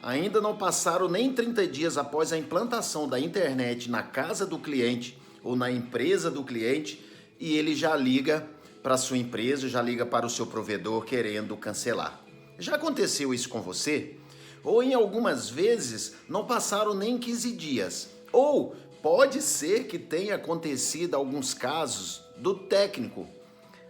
Ainda não passaram nem 30 dias após a implantação da internet na casa do cliente ou na empresa do cliente e ele já liga para a sua empresa, já liga para o seu provedor querendo cancelar. Já aconteceu isso com você? Ou em algumas vezes não passaram nem 15 dias. Ou pode ser que tenha acontecido alguns casos do técnico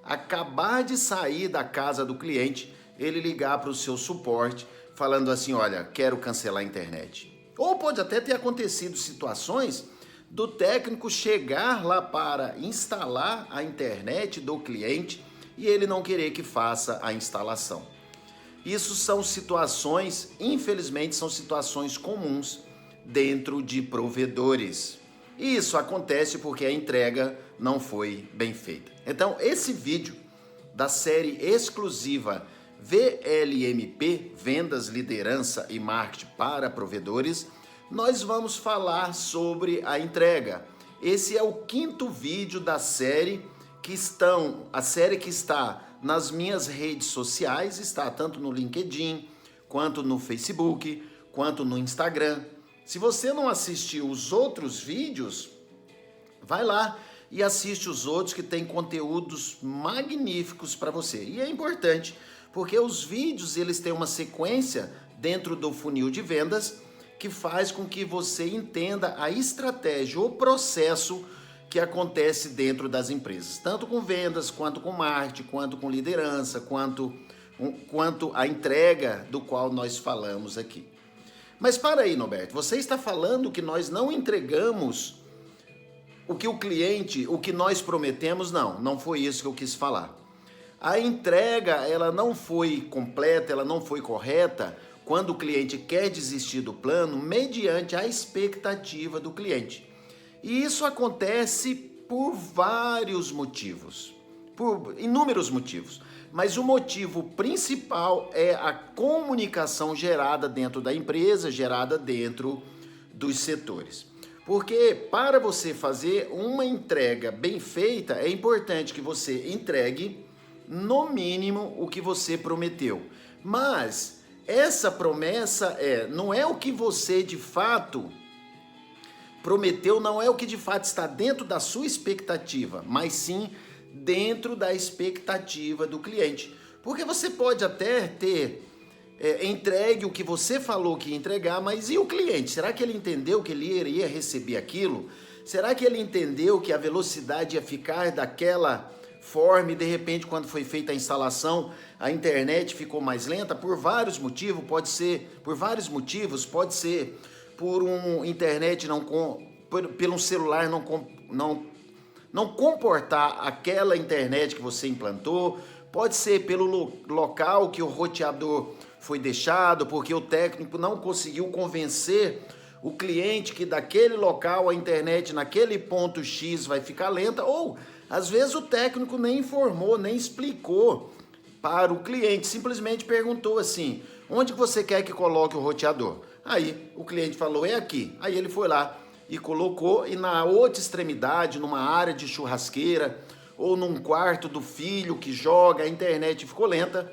acabar de sair da casa do cliente, ele ligar para o seu suporte falando assim, olha, quero cancelar a internet. Ou pode até ter acontecido situações do técnico chegar lá para instalar a internet do cliente e ele não querer que faça a instalação. Isso são situações, infelizmente, são situações comuns dentro de provedores. E isso acontece porque a entrega não foi bem feita. Então, esse vídeo da série exclusiva VLMP, Vendas, Liderança e Marketing para Provedores, nós vamos falar sobre a entrega. Esse é o 5º vídeo da série a série que está nas minhas redes sociais, está tanto no LinkedIn, quanto no Facebook, quanto no Instagram. Se você não assistiu os outros vídeos, vai lá e assiste os outros que tem conteúdos magníficos para você. E é importante, porque os vídeos eles têm uma sequência dentro do funil de vendas que faz com que você entenda a estratégia, o processo que acontece dentro das empresas, tanto com vendas, quanto com marketing, quanto com liderança, quanto a entrega do qual nós falamos aqui. Mas para aí, Norberto, você está falando que nós não entregamos o que nós prometemos? Não foi isso que eu quis falar. A entrega, ela não foi completa, ela não foi correta quando o cliente quer desistir do plano mediante a expectativa do cliente. E isso acontece por vários motivos, por inúmeros motivos. Mas o motivo principal é a comunicação gerada dentro da empresa, gerada dentro dos setores. Porque para você fazer uma entrega bem feita, é importante que você entregue no mínimo o que você prometeu. Mas essa promessa não é o que você de fato prometeu, não é o que de fato está dentro da sua expectativa, mas sim dentro da expectativa do cliente. Porque você pode até ter entregue o que você falou que ia entregar, mas e o cliente? Será que ele entendeu que ele iria receber aquilo? Será que ele entendeu que a velocidade ia ficar daquela forma e de repente quando foi feita a instalação a internet ficou mais lenta? Por vários motivos, pode ser por um internet pelo celular não comportar aquela internet que você implantou, pode ser pelo local que o roteador foi deixado, porque o técnico não conseguiu convencer o cliente que daquele local a internet naquele ponto X vai ficar lenta, ou às vezes o técnico nem informou, nem explicou para o cliente, simplesmente perguntou assim, onde você quer que coloque o roteador? Aí o cliente falou, é aqui. Aí ele foi lá e colocou, e na outra extremidade, numa área de churrasqueira, ou num quarto do filho que joga, a internet ficou lenta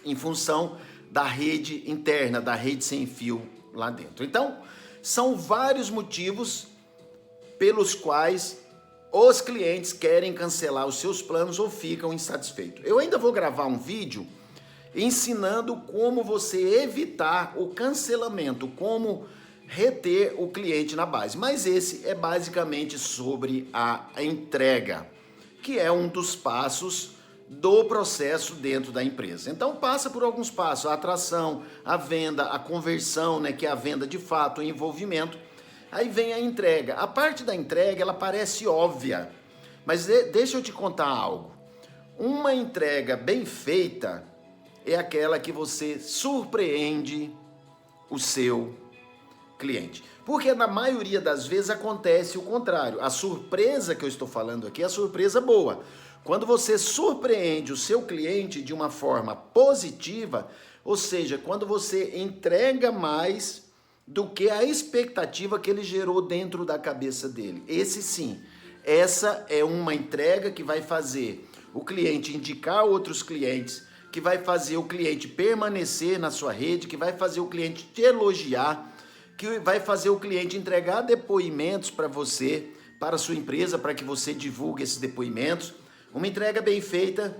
em função da rede interna, da rede sem fio lá dentro. Então, são vários motivos pelos quais os clientes querem cancelar os seus planos ou ficam insatisfeitos. Eu ainda vou gravar um vídeo ensinando como você evitar o cancelamento, como reter o cliente na base. Mas esse é basicamente sobre a entrega, que é um dos passos do processo dentro da empresa. Então passa por alguns passos, a atração, a venda, a conversão, que é a venda de fato, o envolvimento. Aí vem a entrega. A parte da entrega, ela parece óbvia, mas deixa eu te contar algo. Uma entrega bem feita é aquela que você surpreende o seu cliente. Porque na maioria das vezes acontece o contrário. A surpresa que eu estou falando aqui é a surpresa boa. Quando você surpreende o seu cliente de uma forma positiva, ou seja, quando você entrega mais do que a expectativa que ele gerou dentro da cabeça dele. Esse sim, essa é uma entrega que vai fazer o cliente indicar outros clientes que vai fazer o cliente permanecer na sua rede, que vai fazer o cliente te elogiar, que vai fazer o cliente entregar depoimentos para você, para a sua empresa, para que você divulgue esses depoimentos. Uma entrega bem feita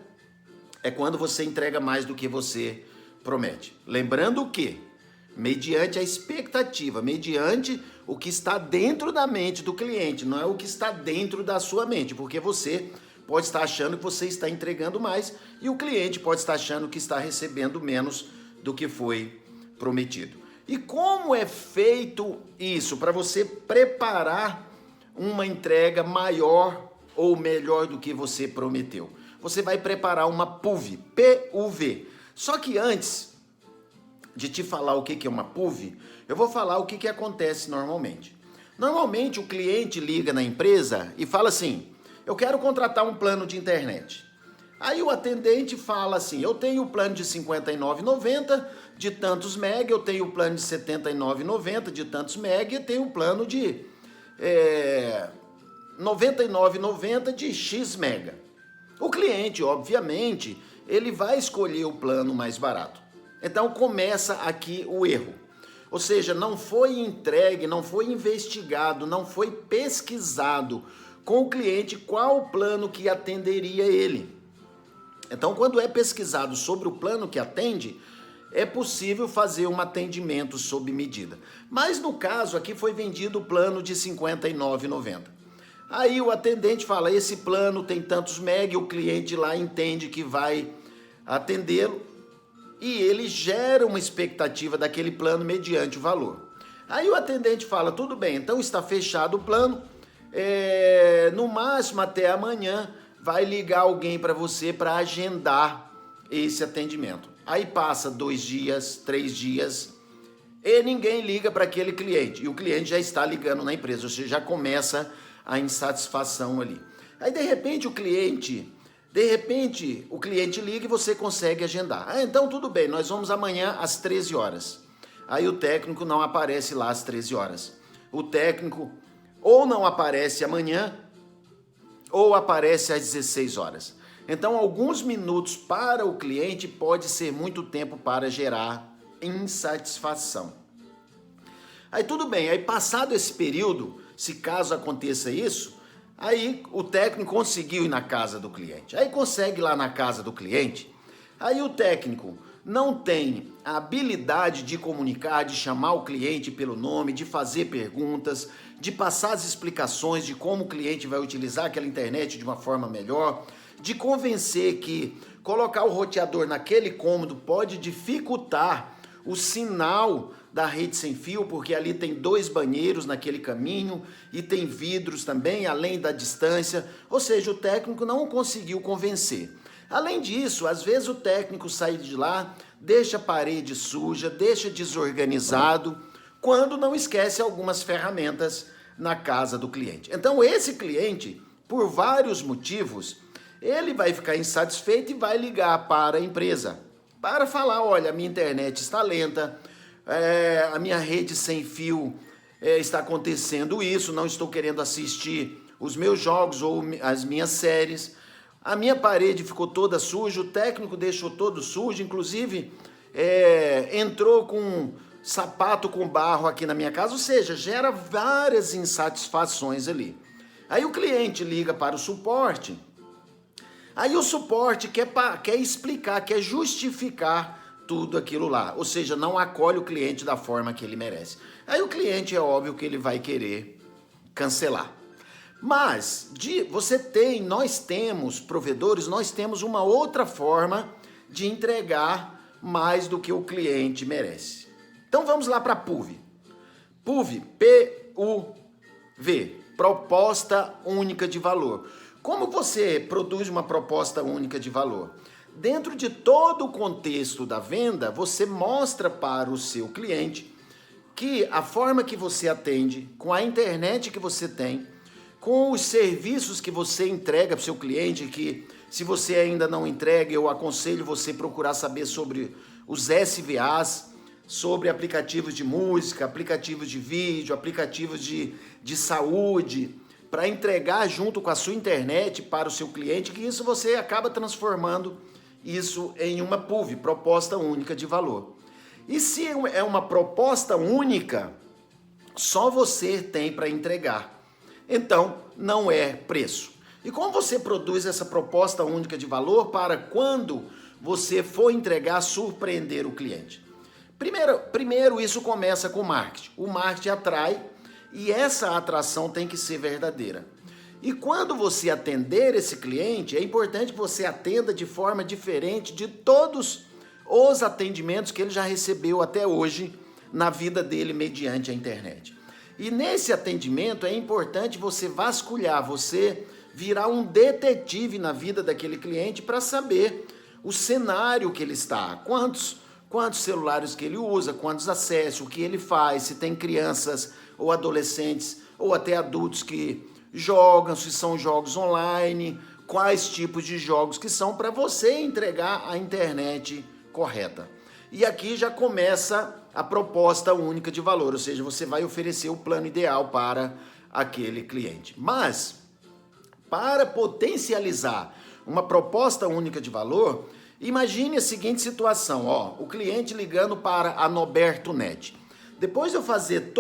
é quando você entrega mais do que você promete. Lembrando que, mediante a expectativa, mediante o que está dentro da mente do cliente, não é o que está dentro da sua mente, porque você pode estar achando que você está entregando mais e o cliente pode estar achando que está recebendo menos do que foi prometido. E como é feito isso para você preparar uma entrega maior ou melhor do que você prometeu? Você vai preparar uma PUV, P-U-V. Só que antes de te falar o que é uma PUV, eu vou falar o que acontece normalmente. Normalmente o cliente liga na empresa e fala assim: eu quero contratar um plano de internet. Aí o atendente fala assim: eu tenho o plano de R$ 59,90 de tantos mega, eu tenho o plano de R$ 79,90 de tantos mega e tenho o plano de R$ 99,90 de X mega. O cliente, obviamente, ele vai escolher o plano mais barato. Então começa aqui o erro. Ou seja, não foi entregue, não foi investigado, não foi pesquisado com o cliente qual o plano que atenderia ele. Então, quando é pesquisado sobre o plano que atende, é possível fazer um atendimento sob medida. Mas no caso aqui foi vendido o plano de R$ 59,90. Aí o atendente fala: esse plano tem tantos mega, e o cliente lá entende que vai atendê-lo e ele gera uma expectativa daquele plano mediante o valor. Aí o atendente fala: tudo bem, então está fechado o plano, no máximo até amanhã vai ligar alguém para você para agendar esse atendimento. Aí passa 2 dias, 3 dias e ninguém liga para aquele cliente. E o cliente já está ligando na empresa, ou seja, já começa a insatisfação ali. Aí de repente o cliente liga e você consegue agendar. Então tudo bem, nós vamos amanhã às 13 horas. Aí o técnico não aparece lá às 13 horas. O técnico ou não aparece amanhã ou aparece às 16 horas. Então, alguns minutos para o cliente pode ser muito tempo para gerar insatisfação. Aí tudo bem, aí passado esse período, se caso aconteça isso, aí o técnico conseguiu ir na casa do cliente. Aí consegue ir lá na casa do cliente, aí o técnico não tem a habilidade de comunicar, de chamar o cliente pelo nome, de fazer perguntas, de passar as explicações de como o cliente vai utilizar aquela internet de uma forma melhor, de convencer que colocar o roteador naquele cômodo pode dificultar o sinal da rede sem fio, porque ali tem 2 banheiros naquele caminho e tem vidros também, além da distância. Ou seja, o técnico não conseguiu convencer. Além disso, às vezes o técnico sai de lá, deixa a parede suja, deixa desorganizado, quando não esquece algumas ferramentas na casa do cliente. Então esse cliente, por vários motivos, ele vai ficar insatisfeito e vai ligar para a empresa para falar: olha, a minha internet está lenta, a minha rede sem fio está acontecendo isso, não estou querendo assistir os meus jogos ou as minhas séries, a minha parede ficou toda suja, o técnico deixou todo sujo, inclusive entrou com sapato com barro aqui na minha casa, ou seja, gera várias insatisfações ali. Aí o cliente liga para o suporte, aí o suporte quer explicar, quer justificar tudo aquilo lá, ou seja, não acolhe o cliente da forma que ele merece. Aí o cliente é óbvio que ele vai querer cancelar. Mas nós temos provedores, nós temos uma outra forma de entregar mais do que o cliente merece. Então vamos lá para a PUV. PUV, P-U-V, Proposta Única de Valor. Como você produz uma proposta única de valor? Dentro de todo o contexto da venda, você mostra para o seu cliente que a forma que você atende, com a internet que você tem, com os serviços que você entrega para o seu cliente, que se você ainda não entrega, eu aconselho você procurar saber sobre os SVAs, sobre aplicativos de música, aplicativos de vídeo, aplicativos de saúde, para entregar junto com a sua internet para o seu cliente, que isso você acaba transformando isso em uma PUV, proposta única de valor. E se é uma proposta única, só você tem para entregar. Então, não é preço. E como você produz essa proposta única de valor para quando você for entregar, surpreender o cliente? Primeiro isso começa com o marketing. O marketing atrai e essa atração tem que ser verdadeira. E quando você atender esse cliente, é importante que você atenda de forma diferente de todos os atendimentos que ele já recebeu até hoje na vida dele mediante a internet. E nesse atendimento é importante você vasculhar, você virar um detetive na vida daquele cliente para saber o cenário que ele está, quantos celulares que ele usa, quantos acessos, o que ele faz, se tem crianças ou adolescentes ou até adultos que jogam, se são jogos online, quais tipos de jogos que são para você entregar a internet correta. E aqui já começa a proposta única de valor, ou seja, você vai oferecer o plano ideal para aquele cliente. Mas, para potencializar uma proposta única de valor, imagine a seguinte situação, o cliente ligando para a Noberto Net. Depois de eu fazer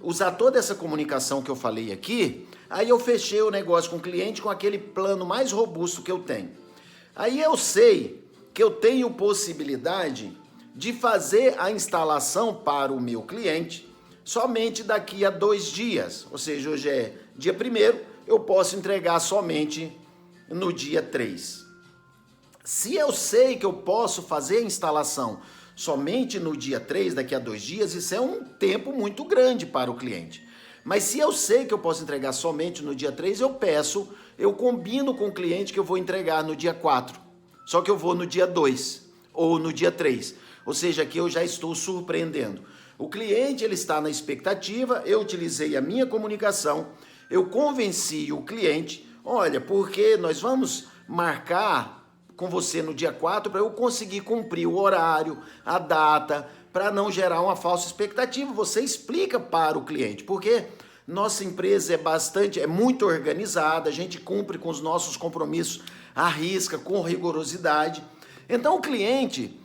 usar toda essa comunicação que eu falei aqui, aí eu fechei o negócio com o cliente com aquele plano mais robusto que eu tenho. Aí eu sei que eu tenho possibilidade de fazer a instalação para o meu cliente somente daqui a 2 dias. Ou seja, hoje é dia 1º, eu posso entregar somente no dia 3. Se eu sei que eu posso fazer a instalação somente no dia 3, daqui a 2 dias, isso é um tempo muito grande para o cliente. Mas se eu sei que eu posso entregar somente no dia 3, eu combino com o cliente que eu vou entregar no dia 4. Só que eu vou no dia 2 ou no dia 3. Ou seja, aqui eu já estou surpreendendo. O cliente ele está na expectativa, eu utilizei a minha comunicação, eu convenci o cliente, olha, porque nós vamos marcar com você no dia 4 para eu conseguir cumprir o horário, a data, para não gerar uma falsa expectativa. Você explica para o cliente, porque nossa empresa é muito organizada, a gente cumpre com os nossos compromissos à risca, com rigorosidade. Então o cliente,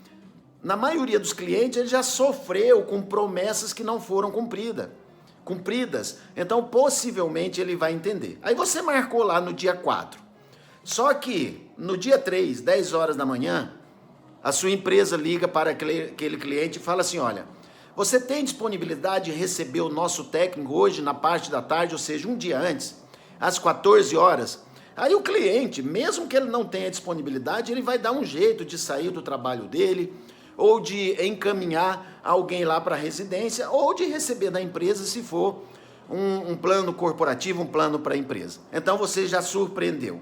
na maioria dos clientes, ele já sofreu com promessas que não foram cumpridas. Então possivelmente ele vai entender. Aí você marcou lá no dia 4. Só que no dia 3, 10 horas da manhã, a sua empresa liga para aquele cliente e fala assim, olha, você tem disponibilidade de receber o nosso técnico hoje na parte da tarde, ou seja, um dia antes, às 14 horas? Aí o cliente, mesmo que ele não tenha disponibilidade, ele vai dar um jeito de sair do trabalho dele, ou de encaminhar alguém lá para a residência, ou de receber da empresa se for um plano corporativo, um plano para a empresa. Então você já surpreendeu.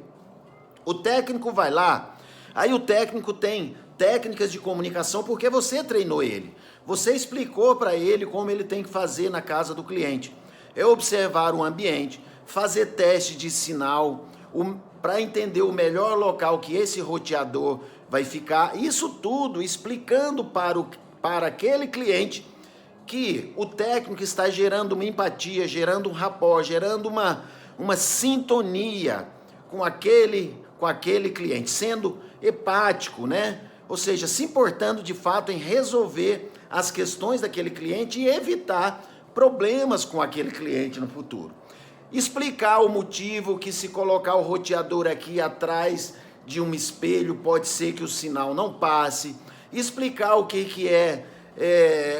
O técnico vai lá, aí o técnico tem técnicas de comunicação porque você treinou ele. Você explicou para ele como ele tem que fazer na casa do cliente. É observar o ambiente, fazer teste de sinal, para entender o melhor local que esse roteador vai ficar. Isso tudo explicando para aquele cliente que o técnico está gerando uma empatia, gerando um rapport, gerando uma sintonia com aquele cliente, sendo empático, né? Ou seja, se importando de fato em resolver as questões daquele cliente e evitar problemas com aquele cliente no futuro. Explicar o motivo que se colocar o roteador aqui atrás de um espelho pode ser que o sinal não passe. Explicar o que é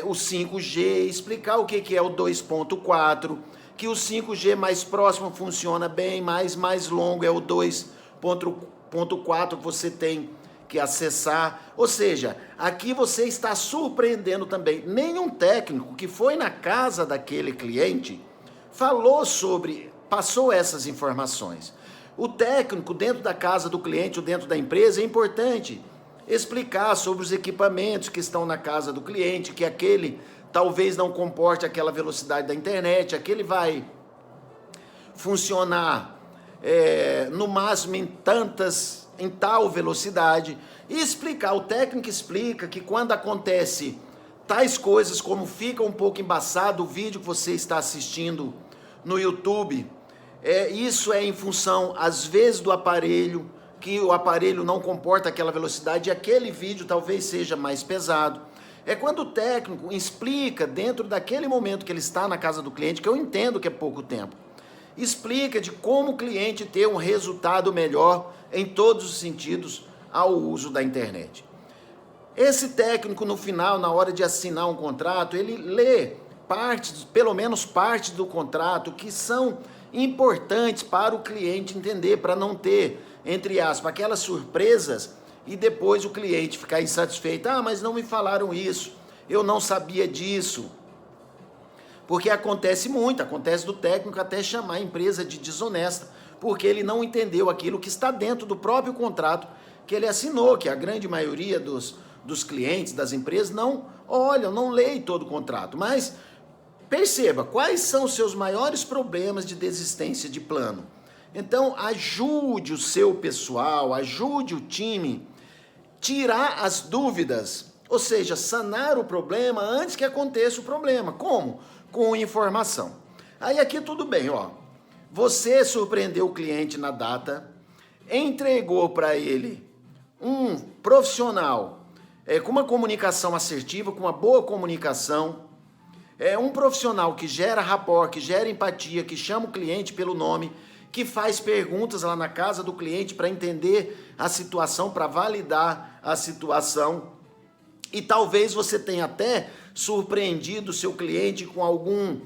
o 5G, explicar o que é o 2.4, que o 5G mais próximo funciona bem, mas mais longo é o 2.4 que você tem que acessar. Ou seja, aqui você está surpreendendo também. Nenhum técnico que foi na casa daquele cliente passou essas informações. O técnico dentro da casa do cliente ou dentro da empresa é importante explicar sobre os equipamentos que estão na casa do cliente, que aquele talvez não comporte aquela velocidade da internet, aquele vai funcionar no máximo em tal velocidade, e explicar, o técnico explica que quando acontece tais coisas, como fica um pouco embaçado o vídeo que você está assistindo no YouTube, isso é em função, às vezes, do aparelho que o aparelho não comporta aquela velocidade e aquele vídeo talvez seja mais pesado. É quando o técnico explica dentro daquele momento que ele está na casa do cliente, que eu entendo que é pouco tempo, explica de como o cliente ter um resultado melhor em todos os sentidos ao uso da internet. Esse técnico no final, na hora de assinar um contrato, ele lê partes, pelo menos partes do contrato que são importantes para o cliente entender, para não ter, entre aspas, aquelas surpresas e depois o cliente ficar insatisfeito. Ah, mas não me falaram isso, eu não sabia disso. Porque acontece muito, acontece do técnico até chamar a empresa de desonesta, porque ele não entendeu aquilo que está dentro do próprio contrato que ele assinou, que a grande maioria dos clientes, das empresas, não olham, não leem todo o contrato. Mas perceba, quais são os seus maiores problemas de desistência de plano? Então, ajude o seu pessoal, ajude o time tirar as dúvidas, ou seja, sanar o problema antes que aconteça o problema. Como? Com informação. Aí aqui tudo bem, ó. Você surpreendeu o cliente na data, entregou para ele um profissional com uma comunicação assertiva, com uma boa comunicação, um profissional que gera rapport, que gera empatia, que chama o cliente pelo nome, que faz perguntas lá na casa do cliente para entender a situação, para validar a situação. E talvez você tenha até surpreendido o seu cliente com algum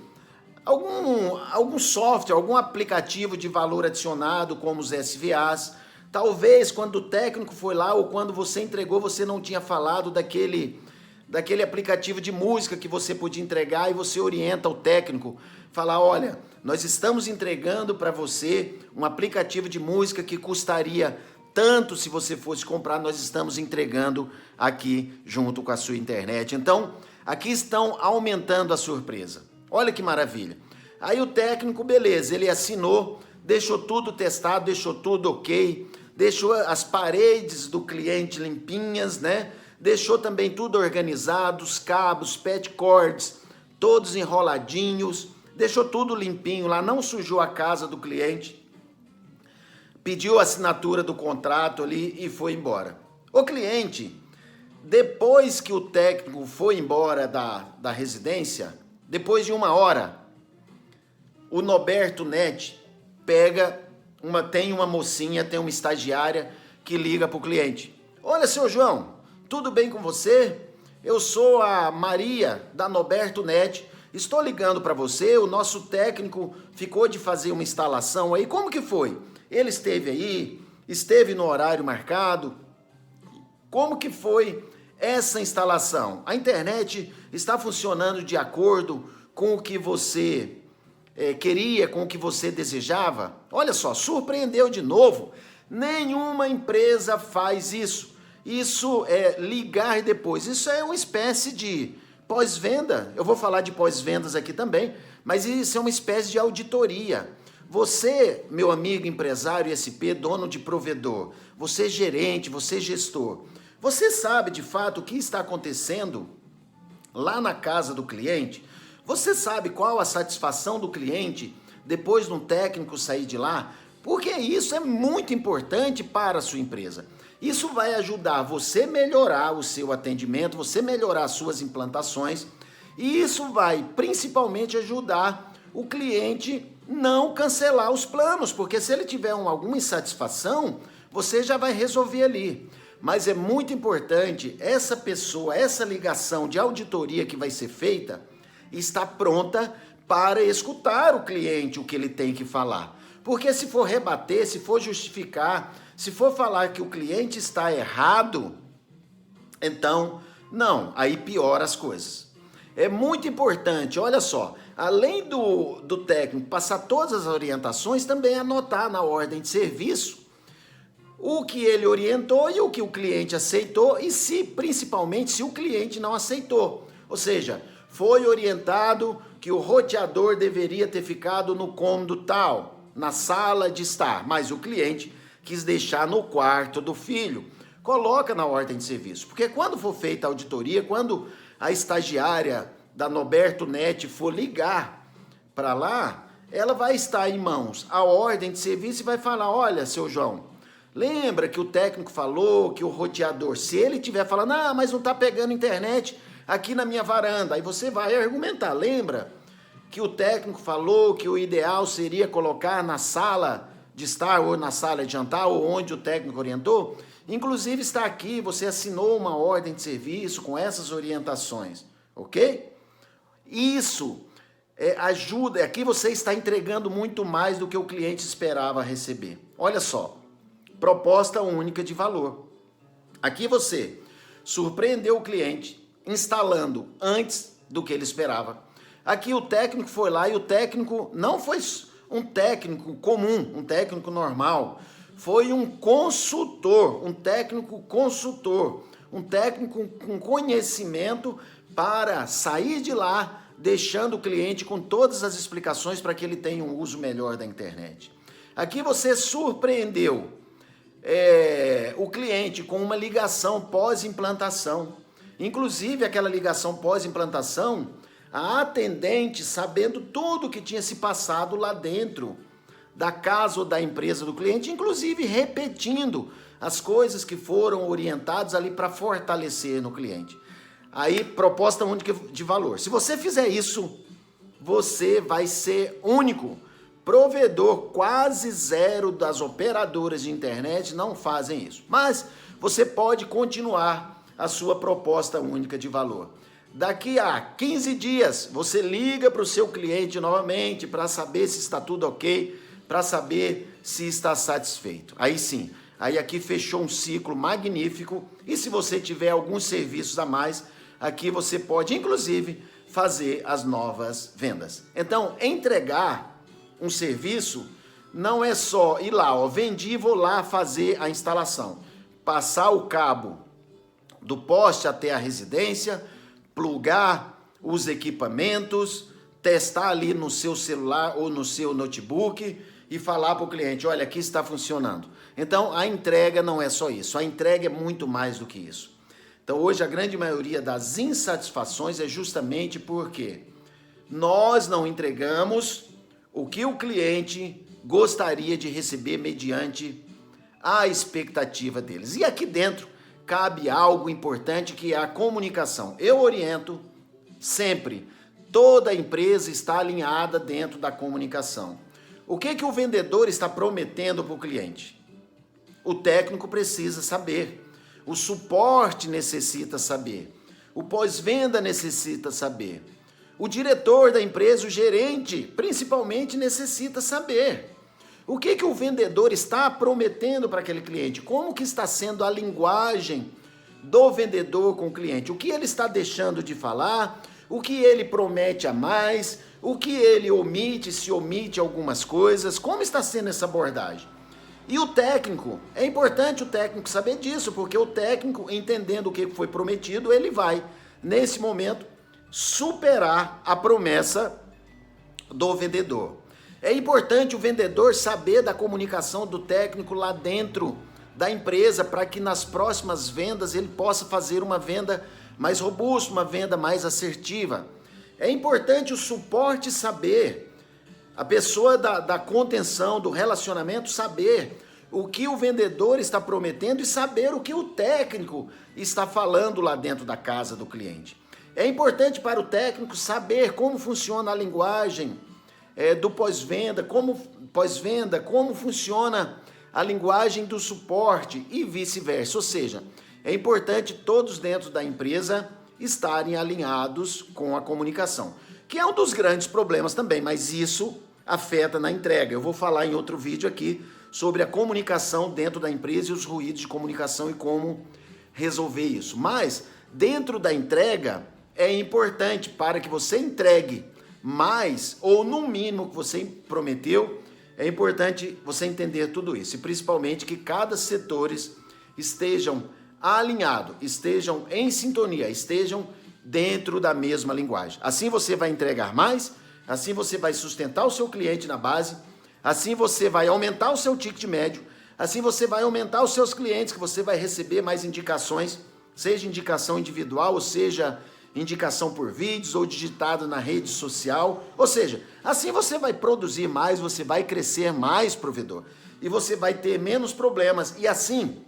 software, algum aplicativo de valor adicionado, como os SVAs. Talvez quando o técnico foi lá ou quando você entregou, você não tinha falado daquele aplicativo de música que você podia entregar e você orienta o técnico. Falar, olha, nós estamos entregando para você um aplicativo de música que custaria tanto se você fosse comprar, nós estamos entregando aqui junto com a sua internet. Então, aqui estão aumentando a surpresa. Olha que maravilha. Aí o técnico, beleza, ele assinou, deixou tudo testado, deixou tudo ok, deixou as paredes do cliente limpinhas, né? Deixou também tudo organizado, os cabos, pet cords, todos enroladinhos, deixou tudo limpinho lá, não sujou a casa do cliente, pediu a assinatura do contrato ali e foi embora. O cliente, depois que o técnico foi embora da residência, depois de 1 hora, o Noberto Net tem uma mocinha, tem uma estagiária que liga para o cliente. Olha, seu João, tudo bem com você? Eu sou a Maria da Noberto Net, estou ligando para você, o nosso técnico ficou de fazer uma instalação aí, como que foi? Ele esteve aí, esteve no horário marcado, como que foi essa instalação? A internet está funcionando de acordo com o que você queria, com o que você desejava? Olha só, surpreendeu de novo, nenhuma empresa faz isso. Isso é ligar depois, isso é uma espécie de pós-venda. Eu vou falar de pós-vendas aqui também, mas isso é uma espécie de auditoria. Você, meu amigo empresário SP, dono de provedor, você gerente, você gestor, você sabe de fato o que está acontecendo lá na casa do cliente? Você sabe qual a satisfação do cliente depois de um técnico sair de lá? Porque isso é muito importante para a sua empresa. Isso vai ajudar você melhorar o seu atendimento, você melhorar as suas implantações, e isso vai principalmente ajudar o cliente não cancelar os planos, porque se ele tiver alguma insatisfação, você já vai resolver ali. Mas é muito importante essa pessoa, essa ligação de auditoria que vai ser feita, estar pronta para escutar o cliente, o que ele tem que falar. Porque se for rebater, se for justificar, se for falar que o cliente está errado, então, não, aí piora as coisas. É muito importante, olha só, além do técnico passar todas as orientações, também anotar na ordem de serviço o que ele orientou e o que o cliente aceitou e principalmente se o cliente não aceitou. Ou seja, foi orientado que o roteador deveria ter ficado no cômodo tal, na sala de estar, mas o cliente quis deixar no quarto do filho. Coloca na ordem de serviço, porque quando for feita a auditoria, quando a estagiária da Noberto Net for ligar para lá, ela vai estar em mãos a ordem de serviço e vai falar, olha, seu João, Lembra que o técnico falou que o roteador, se ele estiver falando, mas não está pegando internet aqui na minha varanda, aí você vai argumentar. Lembra que o técnico falou que o ideal seria colocar na sala de estar ou na sala de jantar ou onde o técnico orientou? Inclusive está aqui, você assinou uma ordem de serviço com essas orientações, ok? Isso ajuda, aqui você está entregando muito mais do que o cliente esperava receber. Olha só, proposta única de valor. Aqui você surpreendeu o cliente instalando antes do que ele esperava. Aqui o técnico foi lá e o técnico não foi um técnico comum, um técnico normal, foi um consultor, um técnico consultor, um técnico com conhecimento para sair de lá deixando o cliente com todas as explicações para que ele tenha um uso melhor da internet. Aqui você surpreendeu o cliente com uma ligação pós-implantação. Inclusive, aquela ligação pós-implantação, a atendente, sabendo tudo o que tinha se passado lá dentro da casa ou da empresa do cliente, inclusive repetindo as coisas que foram orientadas ali para fortalecer no cliente. Aí, proposta única de valor. Se você fizer isso, você vai ser único. Provedor quase zero das operadoras de internet não fazem isso. Mas você pode continuar a sua proposta única de valor. Daqui a 15 dias, você liga para o seu cliente novamente para saber se está tudo ok, para saber se está satisfeito. Aí sim, aí aqui fechou um ciclo magnífico e se você tiver alguns serviços a mais, aqui você pode, inclusive, fazer as novas vendas. Então, entregar um serviço não é só ir lá, vendi e vou lá fazer a instalação. Passar o cabo do poste até a residência, plugar os equipamentos, testar ali no seu celular ou no seu notebook e falar para o cliente, olha, aqui está funcionando. Então, a entrega não é só isso, a entrega é muito mais do que isso. Então, hoje, a grande maioria das insatisfações é justamente porque nós não entregamos o que o cliente gostaria de receber mediante a expectativa deles. E aqui dentro cabe algo importante que é a comunicação. Eu oriento sempre, toda empresa está alinhada dentro da comunicação. O que o vendedor está prometendo para o cliente? O técnico precisa saber. O suporte necessita saber. O pós-venda necessita saber. O diretor da empresa, o gerente, principalmente, necessita saber. O que o vendedor está prometendo para aquele cliente? Como que está sendo a linguagem do vendedor com o cliente? O que ele está deixando de falar? O que ele promete a mais? O que ele omite, se omite algumas coisas? Como está sendo essa abordagem? E o técnico, é importante o técnico saber disso, porque o técnico, entendendo o que foi prometido, ele vai, nesse momento, superar a promessa do vendedor. É importante o vendedor saber da comunicação do técnico lá dentro da empresa, para que nas próximas vendas ele possa fazer uma venda mais robusta, uma venda mais assertiva. É importante o suporte saber, a pessoa da contenção, do relacionamento, saber o que o vendedor está prometendo e saber o que o técnico está falando lá dentro da casa do cliente. É importante para o técnico saber como funciona a linguagem do pós-venda, como funciona a linguagem do suporte e vice-versa. Ou seja, é importante todos dentro da empresa estarem alinhados com a comunicação, que é um dos grandes problemas também, mas isso afeta na entrega. Eu vou falar em outro vídeo aqui sobre a comunicação dentro da empresa e os ruídos de comunicação e como resolver isso. Mas dentro da entrega é importante para que você entregue mais ou no mínimo que você prometeu, é importante você entender tudo isso e principalmente que cada setores estejam alinhados, estejam em sintonia, estejam dentro da mesma linguagem. Assim você vai entregar mais, assim você vai sustentar o seu cliente na base, assim você vai aumentar o seu ticket médio, assim você vai aumentar os seus clientes, que você vai receber mais indicações, seja indicação individual, ou seja, indicação por vídeos ou digitado na rede social. Ou seja, assim você vai produzir mais, você vai crescer mais, provedor. e você vai ter menos problemas. E assim,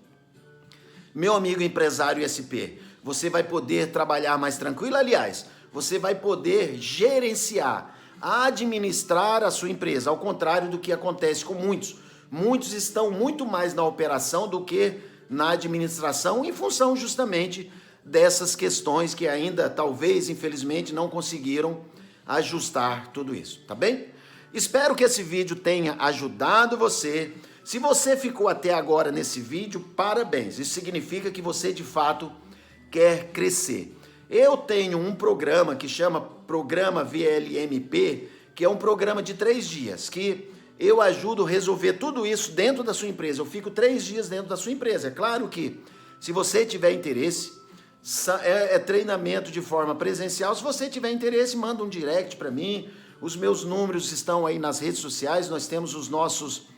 meu amigo empresário SP, você vai poder trabalhar mais tranquilo. Aliás, você vai poder gerenciar, administrar a sua empresa, ao contrário do que acontece com muitos. Muitos estão muito mais na operação do que na administração, em função justamente dessas questões que ainda, talvez, infelizmente, não conseguiram ajustar tudo isso, tá bem? Espero que esse vídeo tenha ajudado você. Se você ficou até agora nesse vídeo, parabéns. Isso significa que você, de fato, quer crescer. Eu tenho um programa que chama Programa VLMP, que é um programa de 3 dias, que eu ajudo a resolver tudo isso dentro da sua empresa. Eu fico 3 dias dentro da sua empresa. É claro que, se você tiver interesse, é treinamento de forma presencial. Se você tiver interesse, manda um direct para mim. Os meus números estão aí nas redes sociais. Nós temos os nossos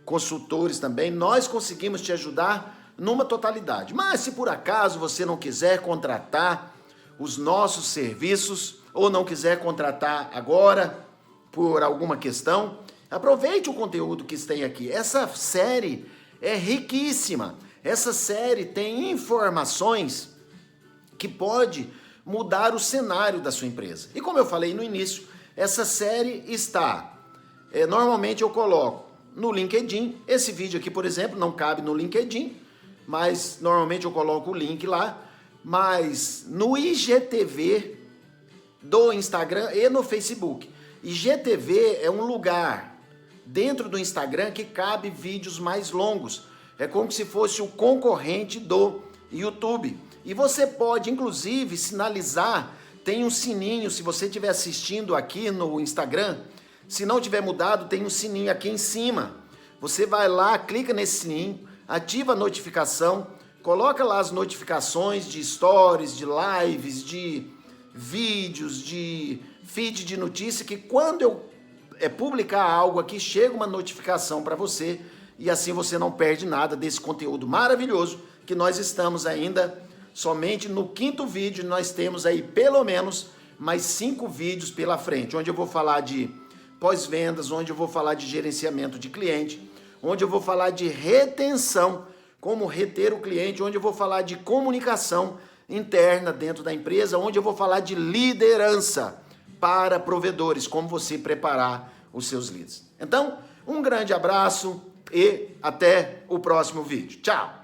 consultores também. Nós conseguimos te ajudar numa totalidade. Mas se por acaso você não quiser contratar os nossos serviços ou não quiser contratar agora por alguma questão, aproveite o conteúdo que tem aqui. Essa série é riquíssima. Essa série tem informações que pode mudar o cenário da sua empresa. E como eu falei no início, essa série está, normalmente eu coloco no LinkedIn. Esse vídeo aqui, por exemplo, não cabe no LinkedIn, mas normalmente eu coloco o link lá. Mas no IGTV do Instagram e no Facebook. IGTV é um lugar dentro do Instagram que cabe vídeos mais longos. É como se fosse o concorrente do YouTube. E você pode, inclusive, sinalizar, tem um sininho, se você estiver assistindo aqui no Instagram, se não tiver mudado, tem um sininho aqui em cima. Você vai lá, clica nesse sininho, ativa a notificação, coloca lá as notificações de stories, de lives, de vídeos, de feed de notícia, que quando eu publicar algo aqui, chega uma notificação para você e assim você não perde nada desse conteúdo maravilhoso que nós estamos ainda somente no 5º vídeo. Nós temos aí pelo menos mais 5 vídeos pela frente, onde eu vou falar de pós-vendas, onde eu vou falar de gerenciamento de cliente, onde eu vou falar de retenção, como reter o cliente, onde eu vou falar de comunicação interna dentro da empresa, onde eu vou falar de liderança para provedores, como você preparar os seus leads. Então, um grande abraço e até o próximo vídeo. Tchau!